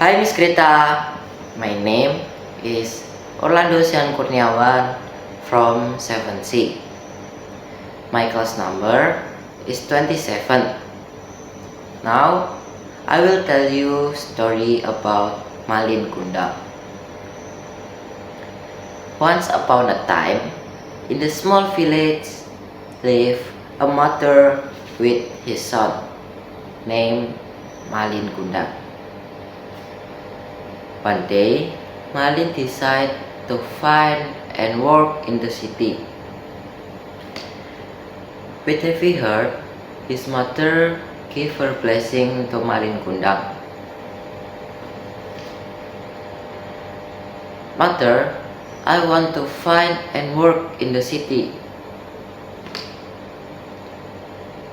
Hi Miss Greta, my name is Orlando Sian Kurniawan from 7C. My class number is 27. Now, I will tell you story about Malin Kundang. Once upon a time, in the small village lived a mother with his son named Malin Kundang. One day, Malin decided to find and work in the city. With heavy heart, his mother gave her blessing to Malin Kundang. Mother, I want to find and work in the city.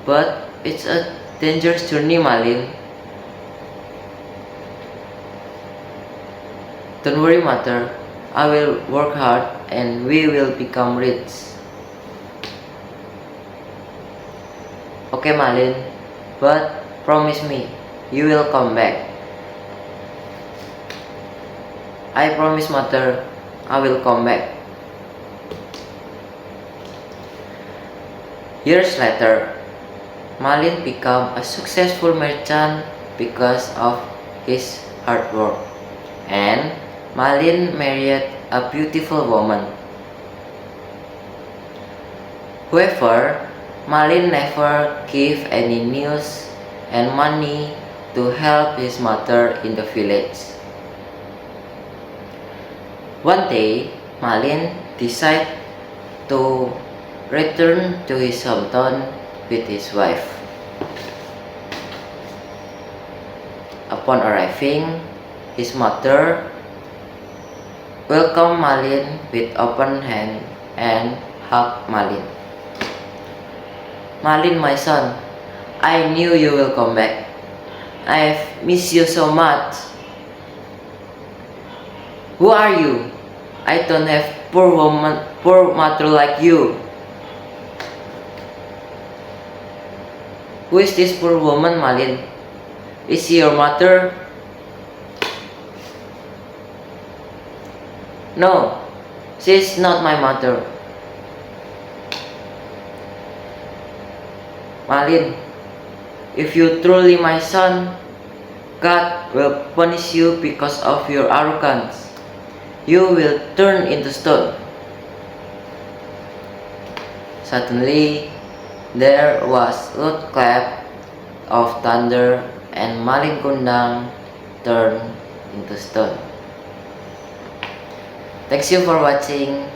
But it's a dangerous journey, Malin. Don't worry, mother. I will work hard and we will become rich. Okay, Malin, but promise me you will come back. I promise, mother, I will come back. Years later, Malin became a successful merchant because of his hard work, and Malin married a beautiful woman. However, Malin never gave any news and money to help his mother in the village. One day, Malin decided to return to his hometown with his wife. Upon arriving, his mother welcomed Malin with open hand and hugged Malin. Malin, my son, I knew you will come back. I've missed you so much. Who are you? I don't have poor mother like you. Who is this poor woman, Malin? Is she your mother? No, she is not my mother. Malin, if you truly my son, God will punish you because of your arrogance. You will turn into stone. Suddenly, there was loud clap of thunder and Malin Kundang turned into stone. Thanks you for watching.